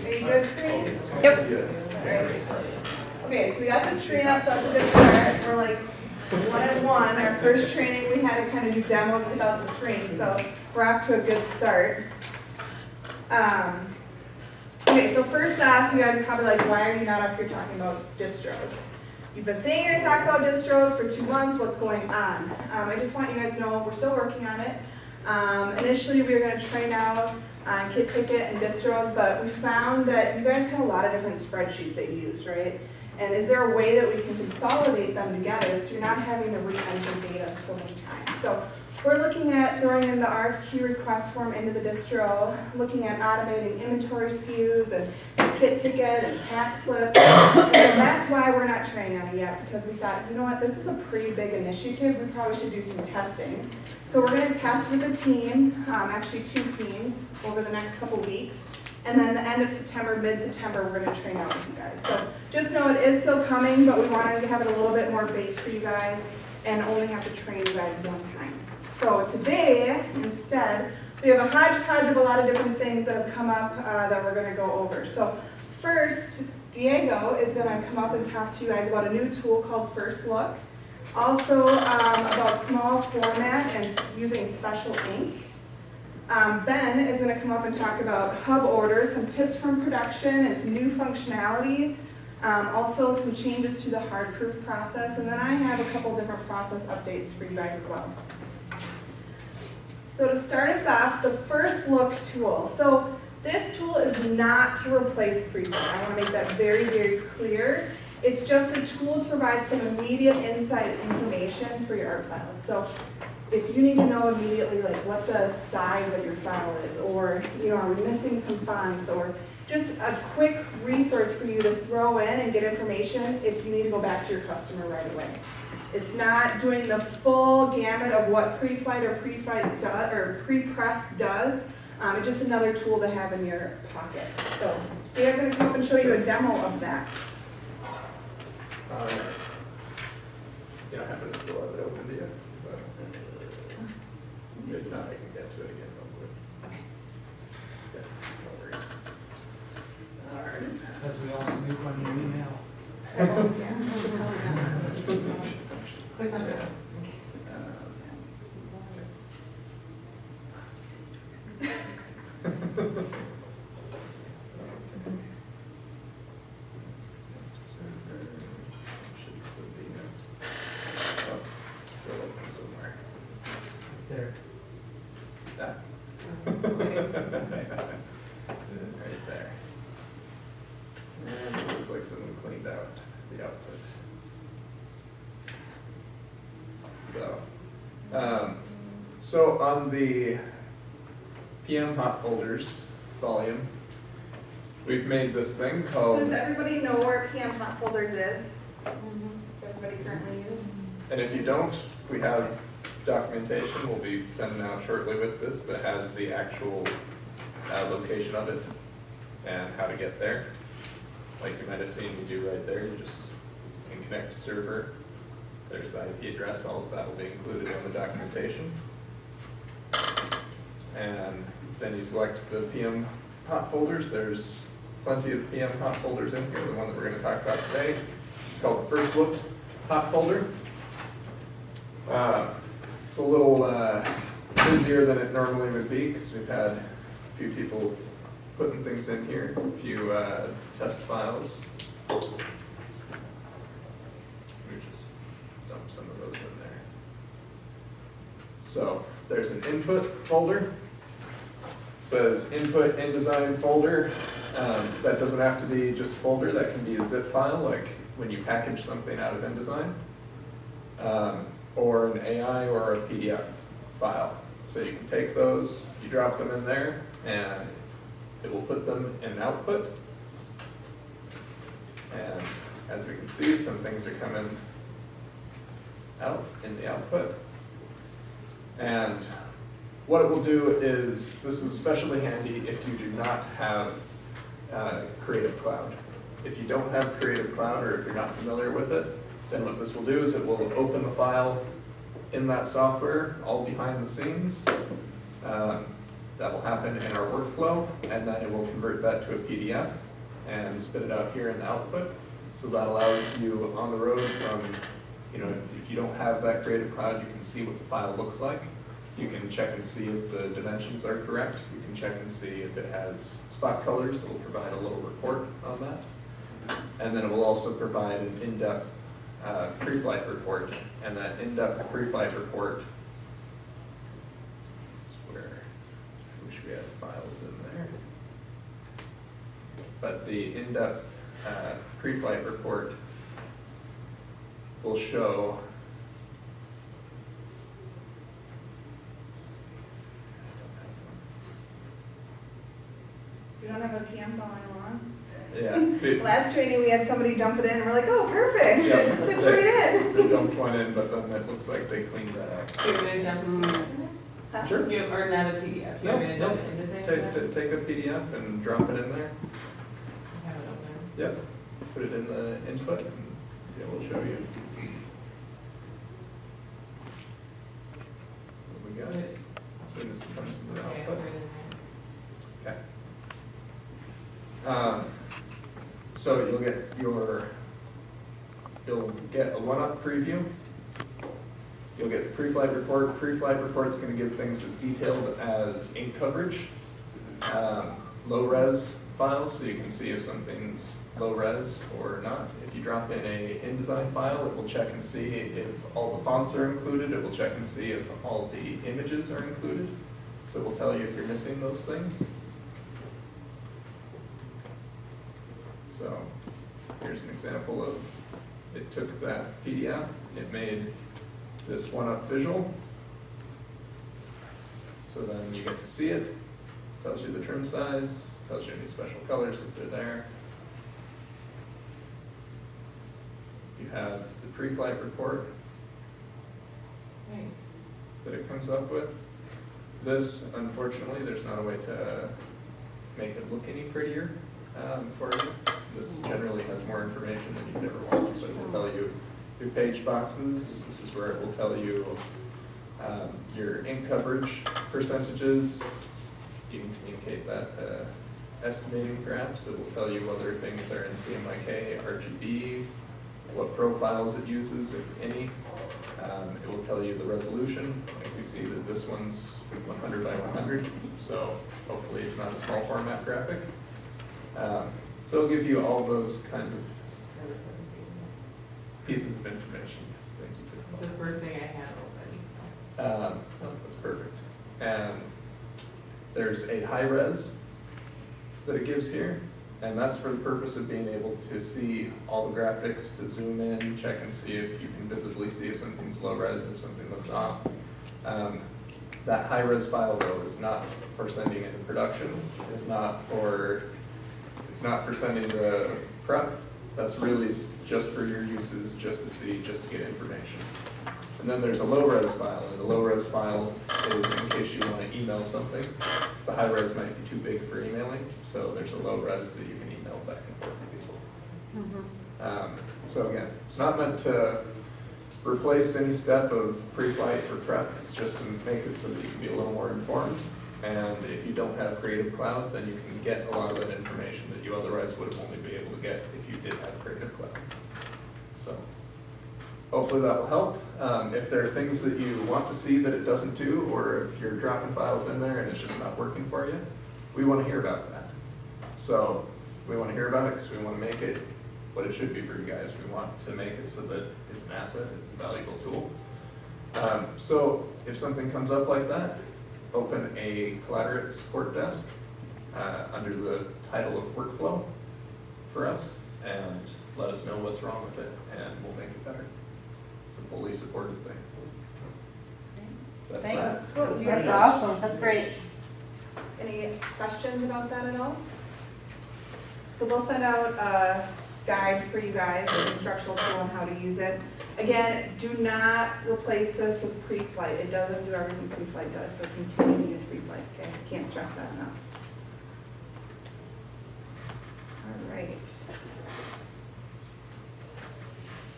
Are you good, screen? Yep. Alright. Okay, so we got the screen up, so that's a good start. We're like 1-on-1. Our first training, we had to kind of do demos without the screen, so we're off to a good start. Okay, so first off, you guys are probably like, why are you not up here talking about distros? You've been saying you're going to talk about distros for 2 months. What's going on? I just want you guys to know we're still working on it. Initially, we were going to train out on Kit Ticket and distros, but we found that you guys have a lot of different spreadsheets that you use, right? And is there a way that we can consolidate them together so you're not having to re-enter data so many times? So we're looking at throwing in the RFQ request form into the distro, looking at automating inventory SKUs and Kit Ticket and pack slips. And that's why we're not training on it yet, because we thought, you know what, this is a pretty big initiative. We probably should do some testing. So we're going to test with a team, actually 2 teams, over the next couple weeks. And then the end of September, mid-September, we're going to train out with you guys. So just know it is still coming, but we wanted to have it a little bit more baked for you guys and only have to train you guys one time. So today, instead, we have a hodgepodge of a lot of different things that have come up that we're going to go over. So first, Diego is going to come up and talk to you guys about a new tool called First Look. Also about small format and using special ink. Ben is going to come up and talk about hub orders, some tips from production and some new functionality. Also some changes to the hard proof process. And then I have a couple different process updates for you guys as well. So to start us off, the First Look tool. So this tool is not to replace Preflight. I want to make that very, very clear. It's just a tool to provide some immediate insight information for your art files. So if you need to know immediately like what the size of your file is, or are we missing some fonts, or just a quick resource for you to throw in and get information if you need to go back to your customer right away. It's not doing the full gamut of what Preflight or Preflight does or Prepress does. It's just another tool to have in your pocket. So Dave's going to come up and show you a demo of that. You don't happen to still have it open, do you? But if not, I can get to it again real quick. Yeah, no worries. All right. As we all snoop on your email. Click on it. Should still be oh, it's still open somewhere. There. That. Right there. And it looks like someone cleaned out the output. So on the PM hot folders volume, we've made this thing So called, does everybody know where PM Hot Folders is? Everybody currently use? and if you don't, we have documentation we'll be sending out shortly with this that has the actual location of it and how to get there. Like you might have seen me do right there, you just can connect to server. There's the IP address, all of that will be included in the documentation. And then you select the PM hot folders. There's plenty of PM hot folders in here. The one that we're going to talk about today is called the First Look hot folder. It's a little busier than it normally would be because we've had a few people putting things in here, a few test files. Dump some of those in there. So there's an input folder. Says input InDesign folder. That doesn't have to be just a folder. That can be a zip file, like when you package something out of InDesign, or an AI or a PDF file. So you can take those, you drop them in there, and it will put them in output. And as we can see, some things are coming out in the output. And what it will do is, this is especially handy if you do not have Creative Cloud. If you don't have Creative Cloud or if you're not familiar with it, then what this will do is it will open the file in that software all behind the scenes. that will happen in our workflow, and then it will convert that to a PDF and spit it out here in the output. So that allows you on the road from, if you don't have that Creative Cloud, you can see what the file looks like. You can check and see if the dimensions are correct. You can check and see if it has spot colors. It will provide a little report on that. And then it will also provide an in-depth pre-flight report. And that in-depth pre-flight report is where I wish we had files in there. But the in-depth pre-flight report will show You don't have a PM going on? yeah. Last training, we had somebody dump it in, and we're like, oh, perfect, Yeah. this fits right in. They dumped one in, but then it looks like they cleaned that out. So you're gonna dump, Huh? Sure. you, or not a PDF, you're gonna dump it into things? Take a PDF and drop it in there. Have it open. Yep. Put it in the input and it will show you. What we got as soon as it comes to the Okay, output. put it in there. Okay. So you'll get a one-up preview. You'll get the pre-flight report. Pre-flight report's going to give things as detailed as ink coverage, low-res files, so you can see if something's low-res or not. If you drop in a InDesign file, it will check and see if all the fonts are included. It will check and see if all the images are included. So it will tell you if you're missing those things. So here's an example of, it took that PDF, it made this one-up visual. So then you get to see it, tells you the trim size, tells you any special colors if they're there. You have the pre-flight report Nice. that it comes up with. This, unfortunately, there's not a way to make it look any prettier for you. This generally has more information than you'd ever want, but it will tell you your page boxes. This is where it will tell you your ink coverage percentages. You can communicate that to estimating graphs. It will tell you whether things are in CMYK, RGB, what profiles it uses, if any. It will tell you the resolution. Like we see that this one's 100 by 100, so hopefully it's not a small format graphic. So it'll give you all those kinds of pieces of information. Things you could It's the first thing I had open. That's perfect. And there's a high res that it gives here, and that's for the purpose of being able to see all the graphics, to zoom in, check and see if you can visibly see if something's low res, if something looks off. That high res file though is not for sending into production. It's not for sending to prep. That's really just for your uses, just to see, just to get information. And then there's a low-res file, and the low-res file is in case you want to email something. The high-res might be too big for emailing, so there's a low-res that you can email back and forth to people. So again, it's not meant to replace any step of pre-flight or prep. It's just to make it so that you can be a little more informed. And if you don't have Creative Cloud, then you can get a lot of that information that you otherwise would have only been able to get if you did have Creative Cloud. So hopefully that will help. If there are things that you want to see that it doesn't do, or if you're dropping files in there and it's just not working for you, we want to hear about that. So we want to hear about it because we want to make it what it should be for you guys. We want to make it so that it's an asset, it's a valuable tool. So if something comes up like that, open a Collaborate support desk under the title of workflow for us and let us know what's wrong with it and we'll make it better. It's a fully supported thing. That's Thanks. that. Cool. Do you guys That's awesome, that's great. any questions about that at all? So we'll send out a guide for you guys, an instructional tool on how to use it. Again, do not replace this with pre-flight. It doesn't do everything pre-flight does, so continue to use pre-flight, okay? Can't stress that enough. All right.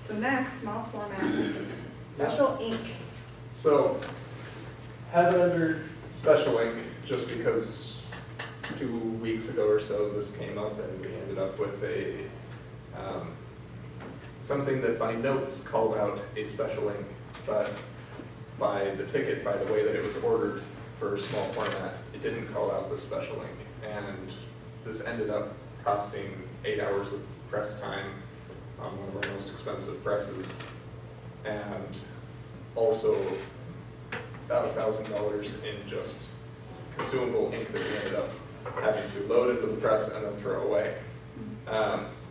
So next, small formats, special ink. So have it under special ink just because 2 weeks ago or so this came up and we ended up with a, something that by notes called out a special ink, but by the ticket, by the way that it was ordered for small format, it didn't call out the special ink. And this ended up costing 8 hours of press time on one of our most expensive presses, and also about $1,000 in just consumable ink that we ended up having to load into the press and then throw away.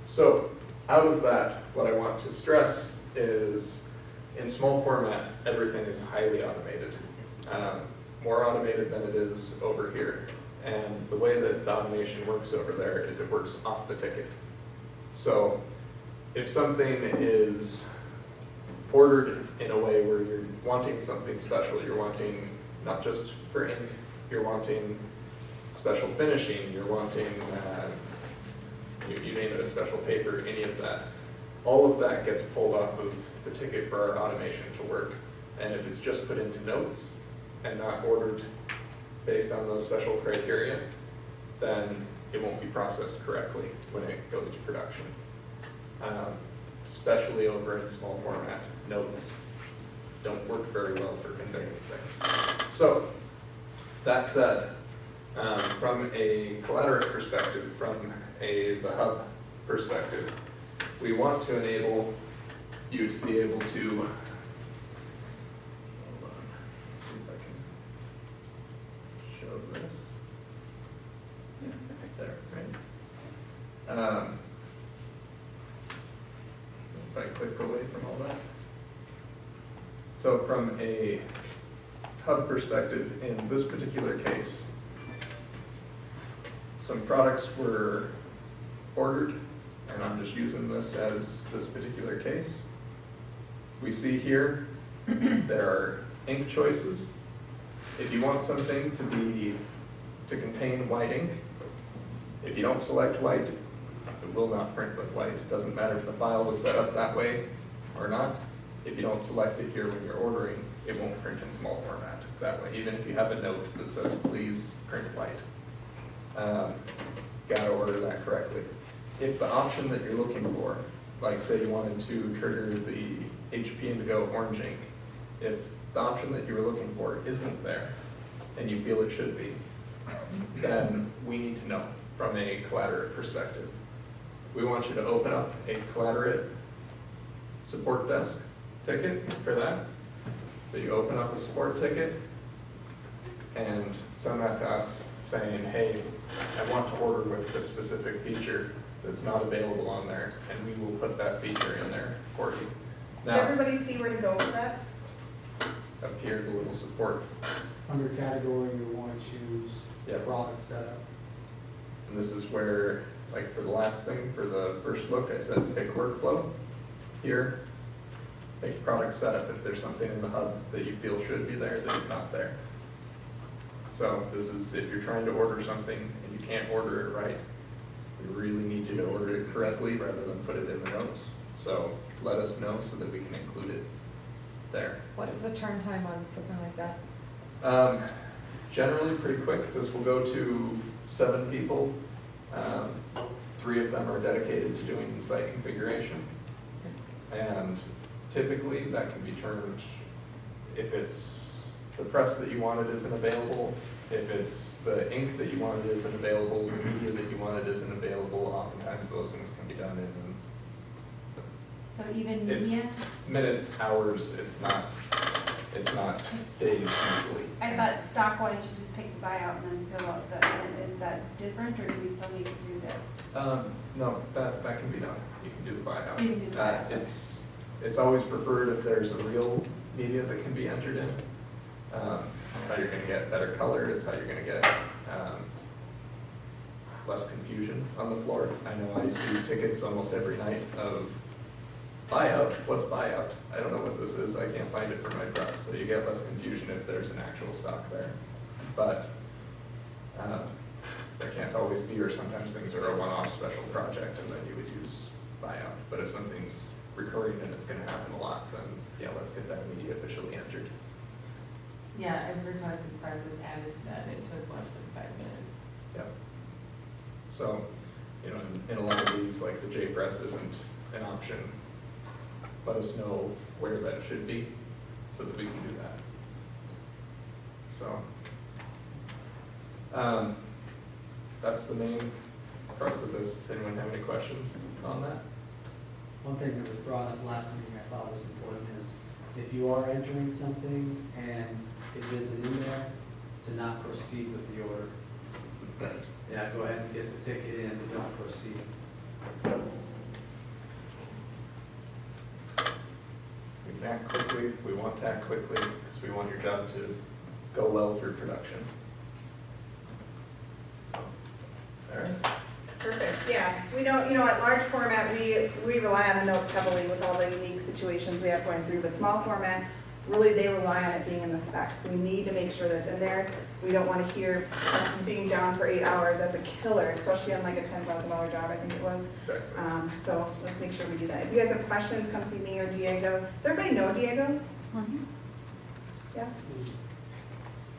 So out of that, what I want to stress is in small format, everything is highly automated. More automated than it is over here. And the way that the automation works over there is it works off the ticket. So if something is ordered in a way where you're wanting something special, you're wanting not just for ink, you're wanting special finishing, you're wanting, you name it, a special paper, any of that. All of that gets pulled off of the ticket for our automation to work. And if it's just put into notes and not ordered based on those special criteria, then it won't be processed correctly when it goes to production. Especially over in small format, notes don't work very well for conveying things. So, that said, from a Collaterate perspective, from the hub perspective, we want to enable you to be able to, hold on, let's see if I can show this. Yeah, right there, right? If I click away from all that. So from a hub perspective, in this particular case, some products were ordered, and I'm just using this as this particular case. We see here, there are ink choices. If you want something to contain white ink, if you don't select white, it will not print with white. It doesn't matter if the file was set up that way or not. If you don't select it here when you're ordering, it won't print in small format that way, even if you have a note that says, please print white. Gotta order that correctly. If the option that you're looking for, like say you wanted to trigger the HP Indigo orange ink, if the option that you were looking for isn't there, and you feel it should be, then we need to know from a Collaterate perspective. We want you to open up a Collaterate support desk ticket for that. So you open up a support ticket and send that to us saying, hey, I want to order with this specific feature that's not available on there, and we will put that feature in there for you. Does Now, everybody see where to go with that? up here, the little support, Under category, you want to choose Yeah. product setup. and this is where, like for the last thing, for the first look, I said pick workflow. Here, pick product setup if there's something in the hub that you feel should be there that is not there. So this is if you're trying to order something and you can't order it right, we really need you to order it correctly rather than put it in the notes. So let us know so that we can include it there. What is the turn time on something like that? Generally pretty quick. This will go to 7 people. 3 of them are dedicated to doing the site configuration. And typically that can be turned, if it's the press that you wanted isn't available, if it's the ink that you wanted isn't available, the media that you wanted isn't available, oftentimes those things can be done in So even It's- media? minutes, hours. It's not days usually. I thought stock wise you just pick the buyout and then fill out the, is that different or do we still need to do this? No, that can be done. You can do the buyout. You can do the buyout. It's always preferred if there's a real media that can be entered in. It's how you're gonna get better color, it's how you're gonna get less confusion on the floor. I know I see tickets almost every night of buyout, what's buyout? I don't know what this is, I can't find it for my press, so you get less confusion if there's an actual stock there. But there can't always be, or sometimes things are a one-off special project and then you would use buyout. But if something's recurring and it's gonna happen a lot, then yeah, let's get that media officially entered. Yeah, every time the press was added to that, it took less than 5 minutes. Yep. So, you know, in a lot of these, like the J-Press isn't an option. Let us know where that should be so that we can do that. So, that's the main crux of this. Does anyone have any questions on that? One thing that was brought up last meeting I thought was important is if you are entering something and it isn't in there, to not proceed with the order. Right. Yeah, go ahead and get the ticket in, but don't proceed. We can act quickly, we want to act quickly, because we want your job to go well through production. So, all right. Perfect, yeah. We don't, you know, at large format, we rely on the notes heavily with all the unique situations we have going through, but small format, really they rely on it being in the specs. So we need to make sure that it's in there. We don't want to hear us being down for 8 hours. That's a killer, especially on like a $10,000 job, I think it was. Exactly. So let's make sure we do that. If you guys have questions, come see me or Diego. Does everybody know Diego? Yeah?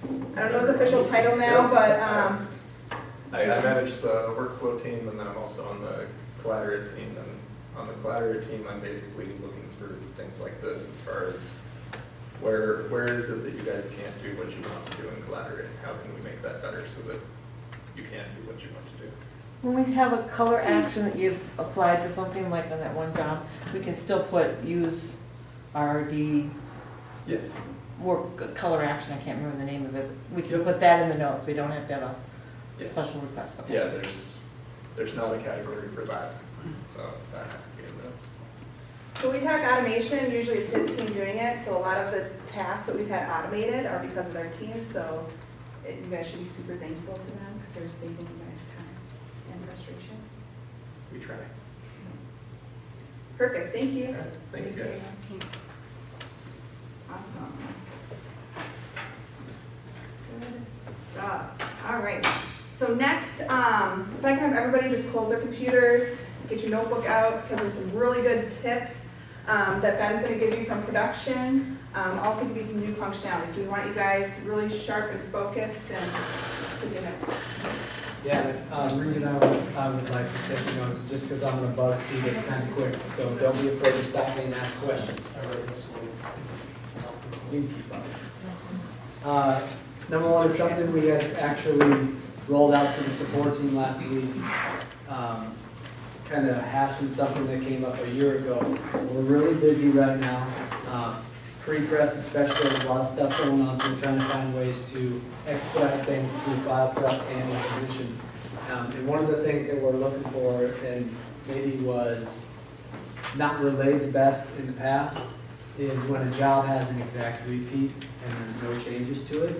I don't know his official title now, but, I manage the workflow team, and then I'm also on the Collaborate team. And on the Collaborate team, I'm basically looking for things like this as far as where is it that you guys can't do what you want to do in Collaborate? How can we make that better so that you can do what you want to do? When we have a color action that you've applied to something like on that one job, we can still put use RD Yes. work color action, I can't remember the name of it. We can put that in the notes, we don't have to have a Yes. special request. Okay. Yeah, there's not a category for that, so that has to be in notes. when we talk automation, usually it's his team doing it. So a lot of the tasks that we've had automated are because of their team. So you guys should be super thankful to them because they're saving you guys time and frustration. We try. Perfect, thank you. All right, thank you guys. Awesome. Good stuff. All right. So next, if I can have everybody just close their computers, get your notebook out, because there's some really good tips that Ben's going to give you from production. Also give you some new functionality. So we want you guys really sharp and focused and take your notes. Yeah, the reason I would like to take notes is just because I'm going to buzz through this kind of quick, so don't be afraid to stop me and ask questions. You can keep up. Number one is something we had actually rolled out to the support team last week, kind of hashing something that came up a year ago. We're really busy right now. Pre-press especially, there's a lot of stuff going on, so we're trying to find ways to expedite things through file prep and acquisition. And one of the things that we're looking for, and maybe was not relayed the best in the past, is when a job has an exact repeat and there's no changes to it.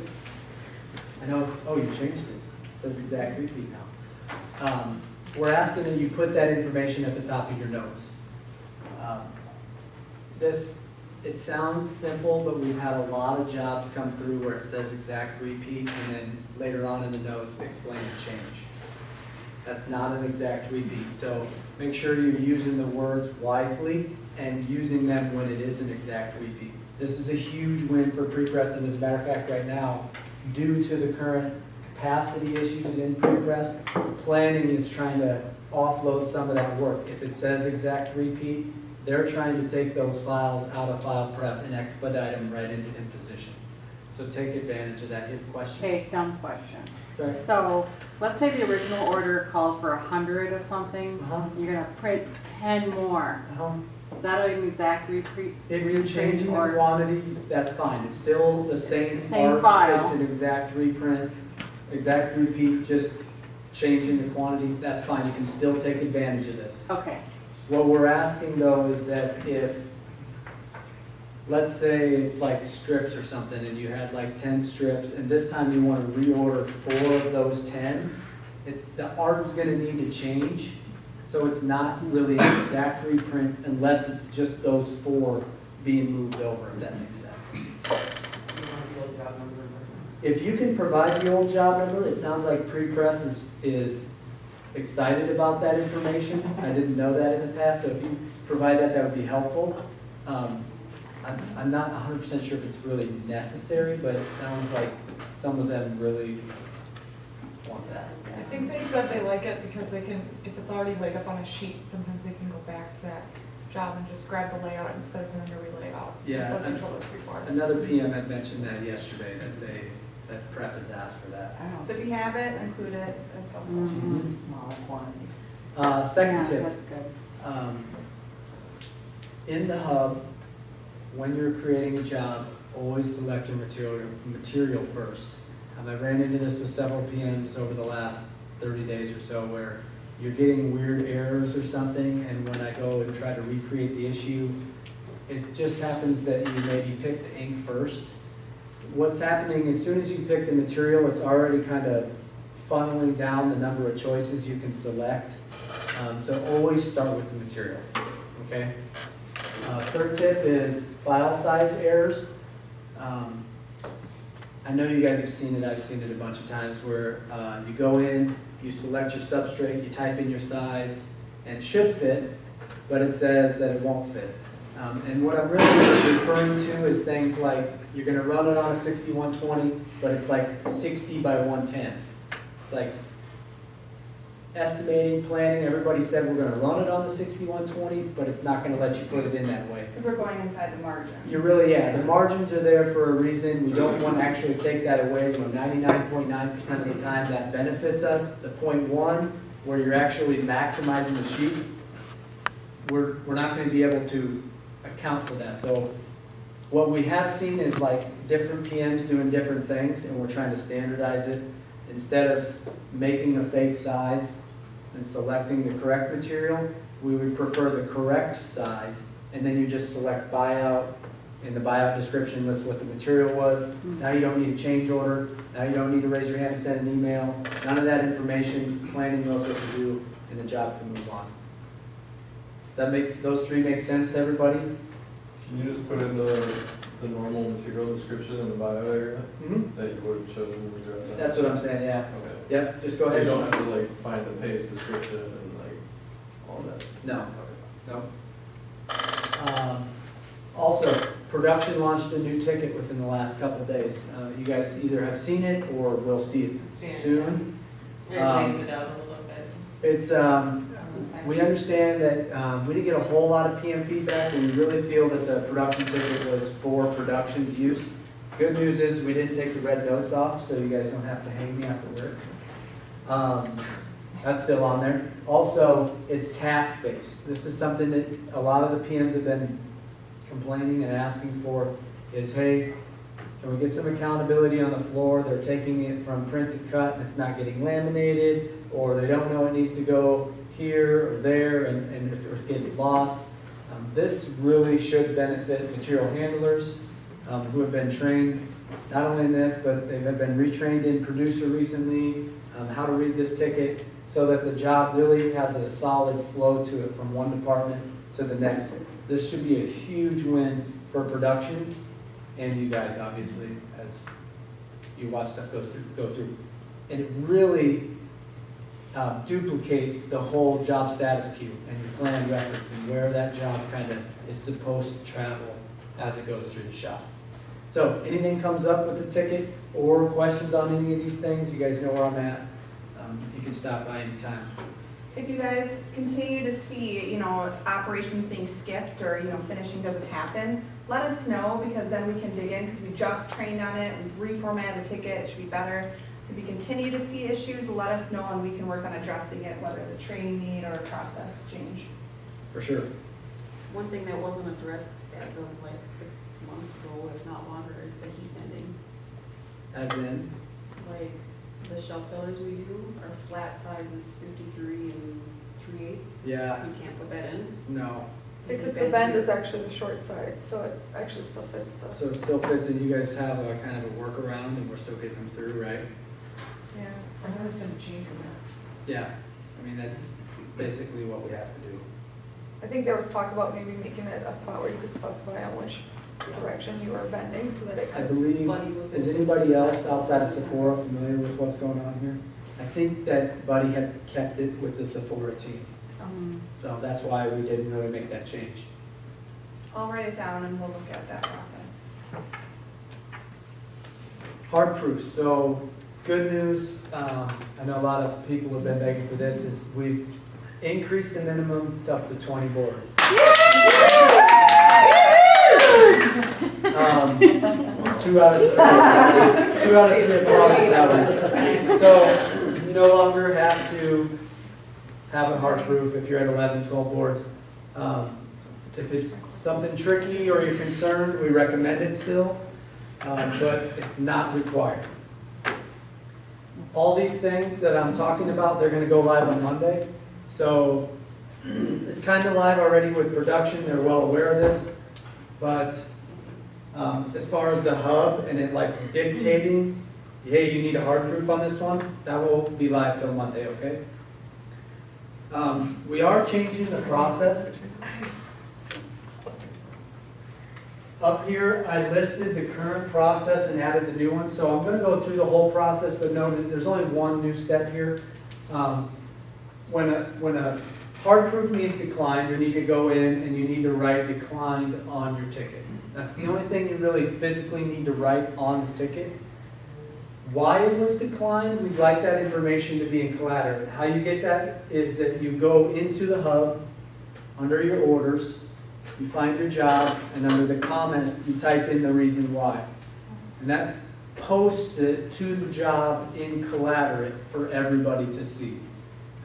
I know, oh, you changed it. It says exact repeat now. We're asking that you put that information at the top of your notes. It sounds simple, but we've had a lot of jobs come through where it says exact repeat and then later on in the notes explain the change. That's not an exact repeat. So make sure you're using the words wisely and using them when it is an exact repeat. This is a huge win for pre-press, and as a matter of fact, right now, due to the current capacity issues in pre-press, planning is trying to offload some of that work. If it says exact repeat, they're trying to take those files out of file prep and expedite them right into imposition. So take advantage of that. You have a question? Okay, dumb question. Sorry. So, let's say the original order called for 100 of something, Uh-huh. you're gonna print 10 more. Is that an exact repeat? If you're changing the or- quantity, that's fine. It's still the same Same art. file. It's an exact reprint, exact repeat, just changing the quantity, that's fine. You can still take advantage of this. Okay, What we're asking though is that if, let's say it's like strips or something and you had like 10 strips and this time you want to reorder 4 of those 10, the art's going to need to change. So it's not really an exact reprint unless it's just those 4 being moved over, if that makes sense. If you can provide the old job number, it sounds like pre-press is excited about that information. I didn't know that in the past, so if you provide that, that would be helpful. I'm not 100% sure if it's really necessary, but it sounds like some of them really want that. I think they said they like it because they can, if it's already laid up on a sheet, sometimes they can go back to that job and just grab the layout instead of having to relay it out. Yeah, That's what and- they told us before. Another PM had mentioned that yesterday, that prep has asked for that. So if you have it, include it, that's helpful. Mhm, Smaller quantity. Second Yeah, tip. That's good. In the hub, when you're creating a job, always select your material first. I ran into this with several PMs over the last 30 days or so where you're getting weird errors or something, and when I go and try to recreate the issue, it just happens that you maybe pick the ink first. What's happening, as soon as you pick the material, it's already kind of funneling down the number of choices you can select. So always start with the material, okay? Third tip is file size errors. I know you guys have seen it, I've seen it a bunch of times where you go in, you select your substrate, you type in your size, and it should fit, but it says that it won't fit. And what I'm really referring to is things like, you're gonna run it on a 6120, but it's like 60 by 110. It's like estimating, planning, everybody said we're gonna run it on the 6120, but it's not gonna let you put it in that way. Because we're going inside the margins. You really, yeah, the margins are there for a reason. We don't want to actually take that away. 99.9% of the time that benefits us. The 0.1, where you're actually maximizing the sheet, we're not going to be able to account for that. So what we have seen is like different PMs doing different things, and we're trying to standardize it. Instead of making a fake size and selecting the correct material, we would prefer the correct size, and then you just select buyout. In the buyout description lists what the material was. Now you don't need a change order. Now you don't need to raise your hand and send an email. None of that information. Planning knows what to do, and the job can move on. Those three make sense to everybody? Can you just put in the normal material description in the bio area that you would have chosen when you wrote that? That's what I'm saying, yeah. Okay. Yep, just go So ahead. you don't have to like find the paste description and like all that? No, Okay. no. Also, production launched a new ticket within the last couple of days. You guys either have seen it or will see it soon. Raise it up a little bit. It's, we understand that we didn't get a whole lot of PM feedback, and we really feel that the production ticket was for production use. Good news is we didn't take the red notes off, so you guys don't have to hang me after work. That's still on there. Also, it's task-based. This is something that a lot of the PMs have been complaining and asking for is, hey, can we get some accountability on the floor? They're taking it from print to cut and it's not getting laminated, or they don't know it needs to go here or there and it's getting lost. This really should benefit material handlers who have been trained not only in this, but they have been retrained in Producer recently, how to read this ticket, so that the job really has a solid flow to it from one department to the next. This should be a huge win for production and you guys, obviously, as you watch stuff go through. And it really duplicates the whole job status queue and your plan records and where that job kind of is supposed to travel as it goes through the shop. So anything comes up with the ticket or questions on any of these things, you guys know where I'm at. You can stop by anytime. If you guys continue to see, operations being skipped or, finishing doesn't happen, let us know, because then we can dig in, because we just trained on it, we've reformatted the ticket, it should be better. So if you continue to see issues, let us know and we can work on addressing it, whether it's a training need or a process change. For sure. One thing that wasn't addressed as of like 6 months ago, if not longer, is the heat bending. As in, Like, the shelf fillers we do, our flat size is 53 3/8. yeah, You can't put that in. no. Because the bend is actually the short side, so it actually still fits the, So it still fits and you guys have a kind of a workaround and we're still getting them through, right? yeah. I noticed some change in that. Yeah, I mean, that's basically what we have to do. I think there was talk about maybe making it a spot where you could specify on which direction you were bending so that it I could. believe, Buddy was- is anybody else outside of Sephora familiar with what's going on here? I think that Buddy had kept it with the Sephora team, so that's why we didn't really make that change. I'll write it down and we'll look at that process. Hard proof, so good news, I know a lot of people have been begging for this, is we've increased the minimum to up to 20 boards. 2 out of 3. 2 out of 3 applaud for that one. So you no longer have to have a hard proof if you're at 11, 12 boards. If it's something tricky or you're concerned, we recommend it still, but it's not required. All these things that I'm talking about, they're gonna go live on Monday. So it's kind of live already with production, they're well aware of this. But as far as the hub and it like dictating, hey, you need a hard proof on this one, that will be live till Monday, okay? We are changing the process. Up here, I listed the current process and added the new one, so I'm gonna go through the whole process, but note that there's only one new step here. When a hard proof needs declined, you need to go in and you need to write declined on your ticket. That's the only thing you really physically need to write on the ticket. Why it was declined, we'd like that information to be in Collaterate. How you get that is that you go into the hub, under your orders, you find your job, and under the comment, you type in the reason why. And that posts it to the job in Collaterate for everybody to see.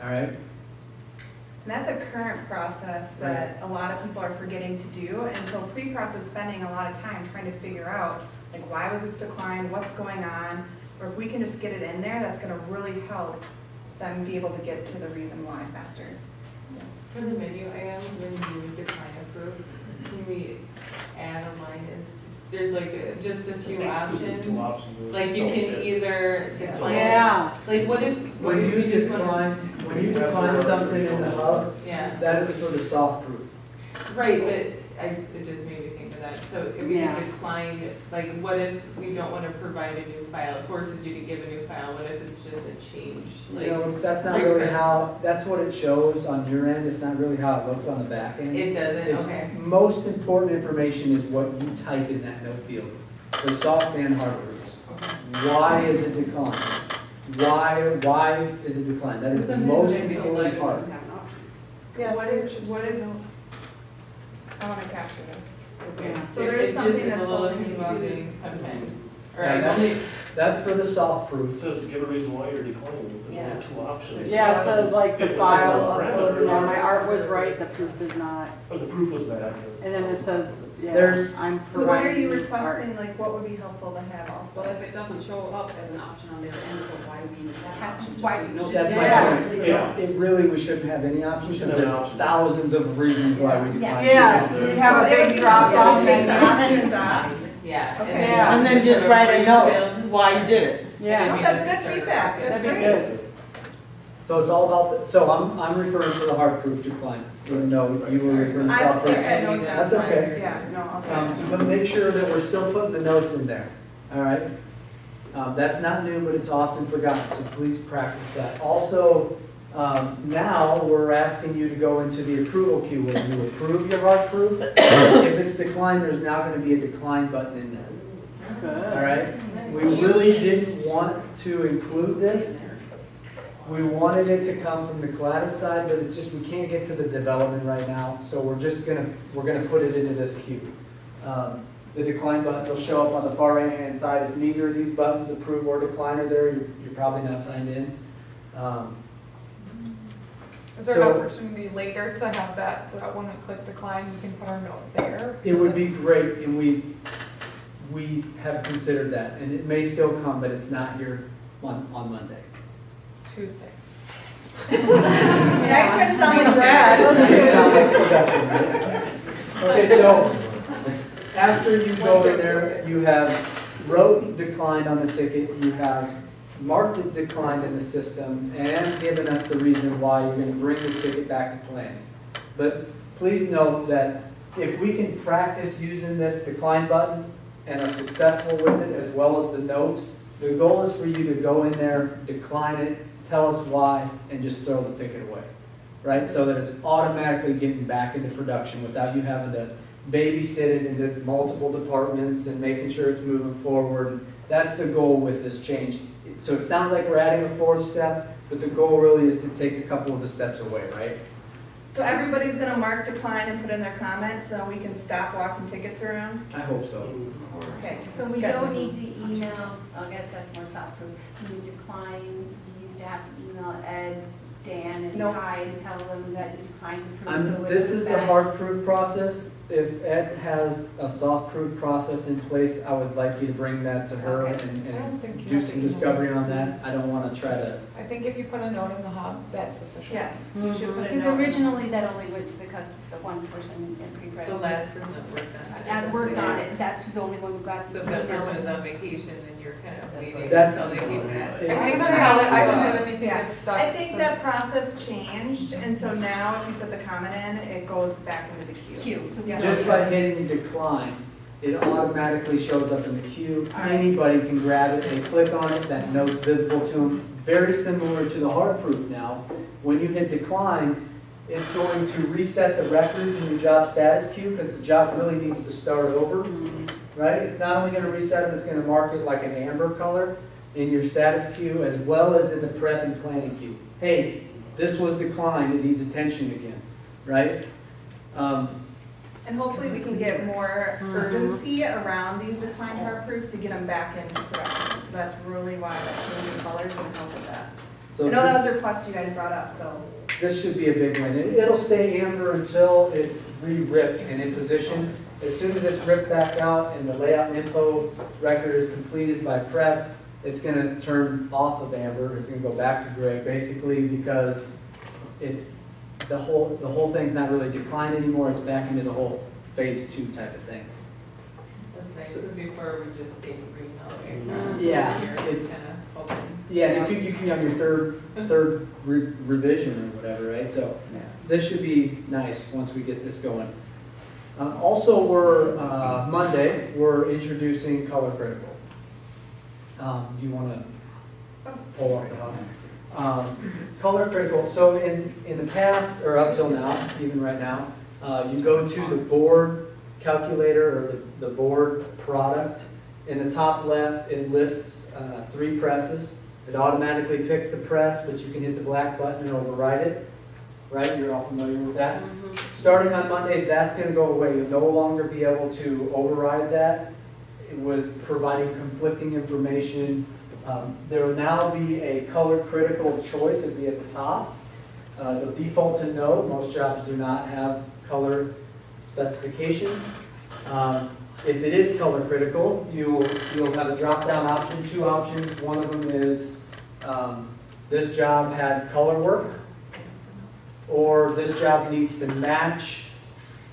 All right? And that's a current process that a lot of people are forgetting to do, and so pre-process spending a lot of time trying to figure out, like, why was this declined, what's going on, or if we can just get it in there, that's gonna really help them be able to get to the reason why faster. For the menu items, when you decline approve, can we add a line? There's like just a few options. Like you can either decline. Yeah. Like what if? When you decline something in the hub, Yeah, that is for the soft proof. right, but it just made me think of that. So if we Yeah. decline, like what if we don't want to provide a new file? It forces you to give a new file. What if it's just a change? You Like know, that's not really how, that's what it shows on your end, it's not really how it looks on the back end. it doesn't, It's okay. most important information is what you type in that note field, for soft and hard proofs. Why is it declined? Why is it declined? That is the most important part. Yeah, what is, I wanna capture this. Okay. So there is It something just is that's a little holding you to- confusing sometimes. Or Yeah, I that's- only, That's for the soft It proof. says to give a reason why you're declining, there's Yeah. only 2 options. Yeah, it says like the If file the uploaded, parameter- my art was right, the proof is not. Or the proof was bad. And then it says, yeah, There's- I'm So what are you providing art. requesting, like, what would be helpful to have So also? if it doesn't show up as an option on their end, so why do we need that option? Just Why- like no- That's my Yeah. point. Yeah. It really, we shouldn't have any options, We shouldn't because have there's options. thousands of reasons why we decline. Yeah, you have a So it would big be drop helpful down to take the menu. options off. yeah. Okay. then Yeah. And then just sort of write a note, rebuild. why you did it. Yeah, Oh, that's good feedback, that's that'd be great. good. So it's all about, so I'm referring to the hard proof decline, even though you were referring to I will soft take proof. that note down. That's okay. Yeah, no, I'll take it. So but make sure that we're still putting the notes in there, all right? That's not new, but it's often forgotten, so please practice that. Also, now we're asking you to go into the approval queue. When you approve your hard proof, if it's declined, there's now gonna be a decline button in there, all right? We really didn't want to include this. We wanted it to come from the Collaterate side, but it's just, we can't get to the development right now, so we're gonna put it into this queue. The decline button will show up on the far right-hand side. If neither of these buttons, approve or decline, are there, you're probably not signed in. Is there an So- opportunity later to have that, so that when we click decline, we can put our note there? It would be great, and we have considered that, and it may still come, but it's not here on Monday. Tuesday. You're actually trying to sound like Brad. Okay, sound like production, right? Okay, so after you go in there, you have wrote declined on the ticket, you have marked it declined in the system, and given us the reason why you're going to bring the ticket back to planning. But please note that if we can practice using this decline button and are successful with it, as well as the notes, the goal is for you to go in there, decline it, tell us why, and just throw the ticket away, right? So that it's automatically getting back into production without you having to babysit it into multiple departments and making sure it's moving forward. That's the goal with this change. So it sounds like we're adding a fourth step, but the goal really is to take a couple of the steps away, right? So everybody's gonna mark decline and put in their comments, so we can stop walking tickets around? I hope so. Okay. So we Good. don't need to email, I guess that's more soundproof. Can you decline, you used to have to email Ed, Dan, and Nope. Ty and tell them that you declined to approve. so it This was is the back. hard proof process. If Ed has a soft proof process in place, I would like you to bring that to her Okay. and I don't think you do have to some email. discovery on that. I don't want to try to, I think if you put a note in the hub, that's sufficient. Yes, you should put a Because note. originally that only went to the one person in pre-press. The last person that worked on it. And worked on it, that's the only one who got So the if that email. person is on vacation, then you're kind of waiting That's- until they came back. I think that's how, I don't have anything Yeah, that's stuck. I think that since- process changed, and so now if you put the comment in, it goes back into the queue. Queue, so we Yeah. just by hitting decline, it automatically shows up in the queue. Anybody can grab it, they click on it, that note's visible to them. Very similar to the hard proof now. When you hit decline, it's going to reset the records in your job status queue because the job really needs to start over, right? It's not only gonna reset it, it's gonna mark it like an amber color in your status queue as well as in the prep and planning queue. Hey, this was declined, it needs attention again, right? And hopefully we can get more urgency around these declined hard proofs to get them back into production. So that's really why that changing color is gonna help with that. So I know that was a request you guys brought up, so. this should be a big win. It'll stay amber until it's re-ripped and in position. As soon as it's ripped back out and the layout and info record is completed by prep, it's gonna turn off of amber, it's gonna go back to gray, basically because it's, the whole thing's not really declined anymore, it's back into the whole phase 2 type of thing. That's nice, because before we just stayed green all the way. Yeah, Here it's- kind of open. Yeah, you can be on your third revision or whatever, right? So this should be nice once we get this going. Also, Monday, we're introducing Color Critical. Do you want to pull up the hub? Color Critical, so in the past, or up till now, even right now, you go to the board calculator or the board product. In the top left, it lists 3 presses. It automatically picks the press, but you can hit the black button and override it, right? You're all familiar with that? Starting on Monday, that's going to go away. You'll no longer be able to override that. It was providing conflicting information. There will now be a color critical choice. It'll be at the top. The default to no. Most jobs do not have color specifications. If it is color critical, you'll have a drop-down option, 2 options. One of them is this job had color work, or this job needs to match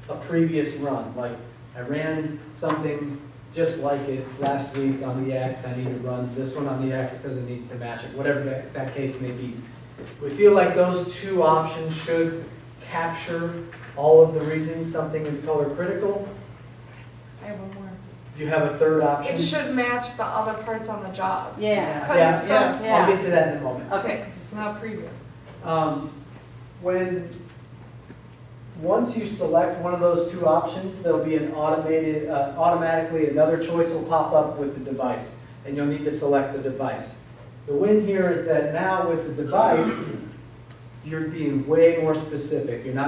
a previous run. Like I ran something just like it last week on the X, I need to run this one on the X because it needs to match it, whatever that case may be. We feel like those 2 options should capture all of the reasons something is color critical. I have one more. Do you have a third option? It should match the other parts on the job. Yeah. Yeah, I'll get to that in a moment. Okay, 'cause it's not preview. Once you select one of those 2 options, there'll be an automatically another choice will pop up with the device, and you'll need to select the device. The win here is that now with the device, you're being way more specific. You're not